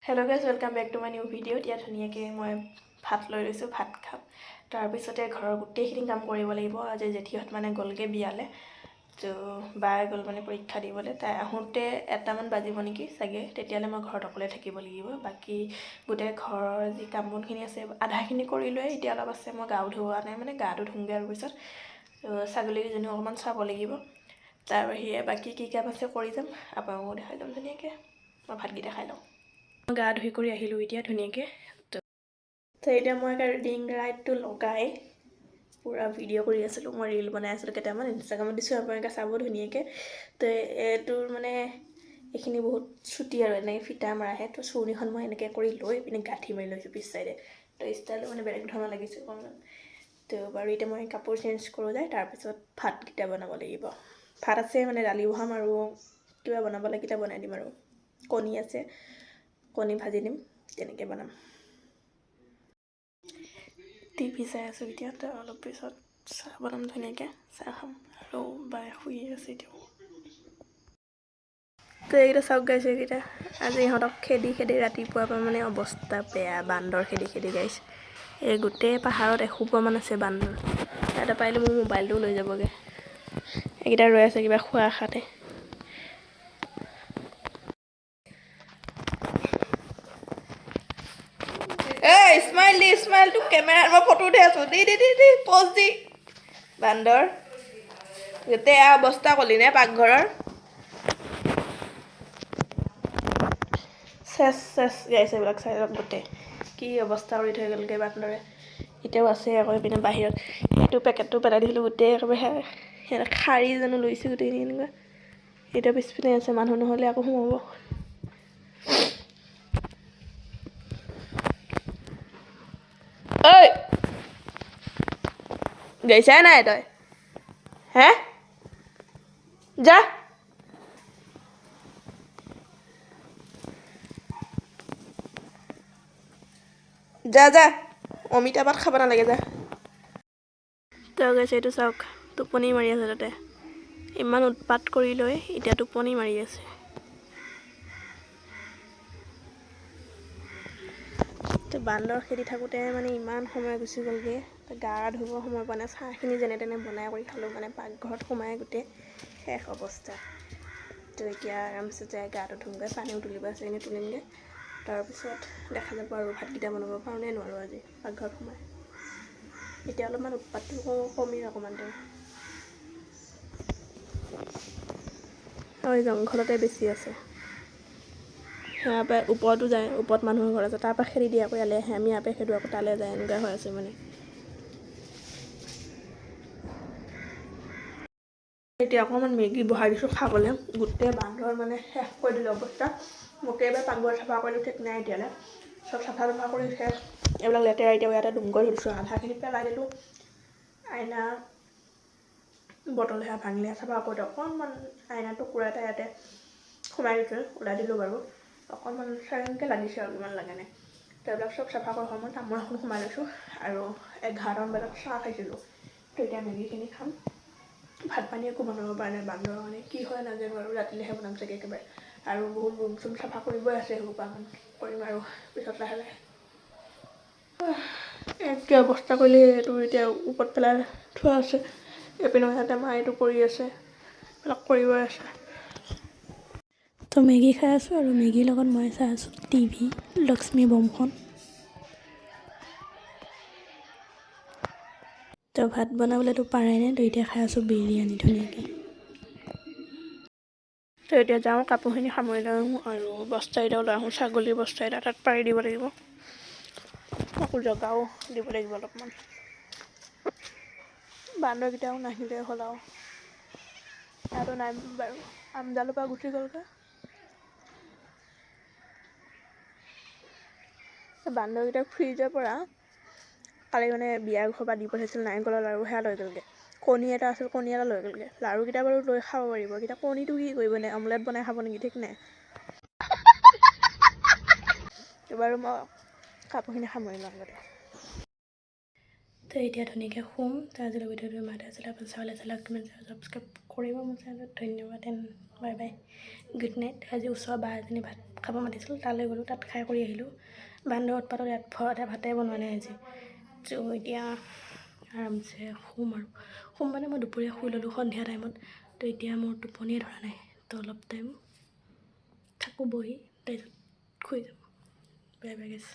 Hello' guys, welcome back to my new video'. এতিয়া ধুনীয়াকৈ মই ভাত লৈ লৈছোঁ, ভাত খাম। তাৰপিছতে ঘৰৰ গোটেইখিনি কাম কৰিব লাগিব। আজি জেঠীহঁত মানে গ'লগৈ বিয়ালৈ, তো বায়ে গ'ল মানে পৰীক্ষা দিবলৈ। তাই আহোঁতে 1টামান বাজিব নেকি চাগে, তেতিয়ালৈ মই ঘৰত অকলে থাকিব লাগিব। বাকী গোটেই ঘৰৰ যি কাম বনখিনি আছে আধাখিনি কৰি লৈ এতিয়া অলপ আছে, মই গাও ধোৱা নাই, মানে গাটো ধুমগৈ আৰু পিছত ছাগলীকেইজনী অকণমান চাব লাগিব। তাৰ বাহিৰে বাকী কি কাম আছে কৰি যাম, আপোনালোকক দেখাই যাম ধুনীয়াকৈ। মই ভাতকেইটা খাই লওঁ। গা ধুই কৰি আহিলোঁ এতিয়া ধুনীয়াকৈ। তো এতিয়া মই ৰিং লাইটটো লগাই পূৰা ভিডিঅ' কৰি আছিলোঁ। মই ৰিল বনাই আছিলোঁ কেইটামান, ইনষ্টাগ্ৰামত দিছোঁ, আপোনালোকে চাব ধুনীয়াকৈ। তো এইটোৰ মানে এইখিনি বহুত চুটি আৰু এনেকৈ ফিটা মৰাহে। তো চুৰণিখন মই এনেকৈ কৰি লৈ পিনে গাঁঠি মাৰি লৈছোঁ পিছ চাইডে। তো ষ্টাইলটো মানে বেলেগ ধৰণৰ লাগিছে অকণমান। তো বাৰু এতিয়া মই কাপোৰ চেঞ্জ কৰোঁ যায়, তাৰপিছত ভাতকেইটা বনাব লাগিব। ভাত আছে মানে দালি বহাম আৰু কিবা বনাব লাগিলে বনাই দিম আৰু। কণী আছে, কণী ভাজি দিম, তেনেকৈ বনাম। টিভি চাই আছোঁ এতিয়া। তো অলপ পিছত চাহ বনাম ধুনীয়াকৈ, চাহ খাম। আৰু বাই শুই আছে এতিয়াও। তো এইকেইটা চাওক গাইছে, এইকেইটা আজি ইহঁতক খেদি খেদি ৰাতিপুৱাৰ পৰা মানে অৱস্থা বেয়া। বান্দৰ খেদি খেদি গাইছে। এই গোটেই পাহাৰত এসোপামান আছে বান্দৰ। এটা পাৰিলে মোৰ মোবাইলটোও লৈ যাবগৈ। এইকেইটা ৰৈ আছে কিবা খোৱা আশাতে। এই স্মাইল দি, স্মাইল। তোক কেমেৰাত মই ফটো উঠাই আছোঁ, দি দি দি দি প'জ দি। বান্দৰ গোটেই অৱস্থা ক'লি নে পাকঘৰৰ। চেচ চেচ গাইছে, এইবিলাক চাই লওক গোটেই কি অৱস্থা কৰি থৈ গ'লগৈ বান্দৰে। এতিয়াও আছে আকৌ এইপিনে বাহিৰত। এইটো পেকেটটো পেলাই দিছিলোঁ, গোটেই একেবাৰে সিহঁতে শাৰী জানো লৈছে গোটেইখিনি এনেকুৱা। এতিয়া পিছপিনে আছে, মানুহ নহ'লে আকৌ সোমাব। ঐ গৈছা নাই তই? হে যা। যা যা, অমিতা পাত খাব নালাগে, যা। তই গৈছে এইটো চাওক, টোপনি মাৰি আছে তাতে। ইমান উৎপাত কৰি লৈ এতিয়া টোপনি মাৰি আছে। তো বান্দৰ খেদি থাকোঁতে মানে ইমান সময় গুচি গ'লগৈ। গা ধুব সময় পোৱা নাই। চাহখিনি যেনে তেনে বনাই কৰি খালোঁ, মানে পাকঘৰত সোমাই গোটেই শেষ অৱস্থা। তো এতিয়া আৰামছে যাই গাটো ধুমগৈ, পানীও তুলিব আছে, এনেই তুলিমগৈ। তাৰপিছত দেখা যাব আৰু ভাতকেইটা বনাব পাৰোঁ নে নোৱাৰোঁ আজি পাকঘৰত সোমাই। এতিয়া অলপমান উৎপাতটো কমেই অকণমান তেওঁ। আৰু জংঘলতে বেছি আছে। সেয়াৰ পৰা ওপৰতো যায়, ওপৰত মানুহৰ ঘৰ আছে, তাৰপৰা খেদি দিয়ে আকৌ ইয়ালৈ আহে। আমি ইয়াৰ পৰা খেদোঁ আকৌ তালৈ যায়, এনেকুৱা হৈ আছে মানে। এতিয়া অকণমান মেগী বহাই দিছোঁ খাবলৈ। গোটেই বান্দৰ মানে শেষ কৰি দিলোঁ অৱস্থা। মোকে এবাৰ পাকঘৰ চাফা কৰিলোঁ ঠিক নাই এতিয়ালৈ। চব চাফা চাফা কৰি শেষ। এইবিলাক লেতেৰা এতিয়াও ইয়াতে দুম কৰি থৈছোঁ, আধাখিনি পেলাই দিলোঁ। আইনা বটল সেয়া ভাঙিলে চাফা কৰোঁতে অকণমান আইনা টুকুৰা এটা ইয়াতে সোমাই দিছোঁ, ওলাই দিলোঁ বাৰু। অকণমান চাৰিংকৈ লাগিছে আৰু ইমান লাগে নাই। তো এইবিলাক চব চাফা কৰাৰ সময়ত তামোল এখন সোমাই লৈছোঁ আৰু 11টামান বজাত চাহ খাইছিলোঁ। তো এতিয়া মেগীখিনি খাম। ভাত পানী একো বনাব পৰা নাই, বান্দৰ মানে কি হয় নাজানো আৰু। ৰাতিলৈহে বনাম চাগে একেবাৰে। আৰু বহুত ৰুম চুম চাফা কৰিবই আছে, সেইসোপামান কৰিম আৰু পিছত লাহে লাহে। কি অৱস্থা কৰিলে এইটো এতিয়া ওপৰত পেলাই থোৱা আছে। এইপিনে সিহঁতে মায়েতো কৰি আছে, এইবিলাক কৰিবই আছে। তো মেগী খাই আছোঁ আৰু মেগীৰ লগত মই চাই আছোঁ টিভি, লক্ষ্মী বমখন। তো ভাত বনাবলৈতো পাৰাই নাই, তো এতিয়া খাই আছোঁ বিৰিয়ানী ধুনীয়াকৈ। তো এতিয়া যাওঁ, কাপোৰখিনি সামৰি লৈ আহোঁ আৰু বস্তা এটাও লৈ আহোঁ, ছাগলীৰ বস্তা এটা তাত পাৰি দিব লাগিব। আকৌ জগাও দিব লাগিব অলপমান। বান্দৰকেইটাও নাহিলে হ'ল আৰু। ইয়াতো নাই বাৰু, আমডালৰ পৰা গুচি গ'লগৈ। বান্দৰকেইটাক ফ্ৰিজৰ পৰা কালি মানে বিয়াৰ ঘৰৰ পৰা দি পঠাইছিল নাৰিকলৰ লাড়ু, সেয়া লৈ গ'লগৈ। কণী এটা আছিল, কণী এটা লৈ গ'লগৈ। লাড়ুকেইটা বাৰু লৈ খাব পাৰিব, এতিয়া কণীটো কি কৰিব নে অমলেট বনাই খাব নেকি ঠিক নাই। বাৰু মই কাপোৰখিনি সামৰি লওঁ আগতে। তো এতিয়া ধুনীয়াকৈ শুম। তো আজিলৈ ভিডিঅ'টো ইমানতে আছিলে। আপুনি চাবলৈ ছাবস্ক্ৰাইব কৰিব মোৰ চেনেলত। ধন্যবাদ and bye bye, good night. আজি ওচৰৰ বা এজনী ভাত খাব মাতিছিল, তালৈ গ'লোঁ, তাত খাই কৰি আহিলোঁ। বান্দৰ উৎপাতত ইয়াত ভাতে বনোৱা নাই আজি। ত' এতিয়া আৰামছে শুম আৰু শুম মানে মই দুপৰীয়া শুই ল'লোঁ সন্ধিয়া টাইমত। তো এতিয়া মোৰ টোপনিয়ে ধৰা নাই, তো অলপ টাইম থাকোঁ বহি, তাৰপিছত শুই যাম। বাই বাই গাইছ।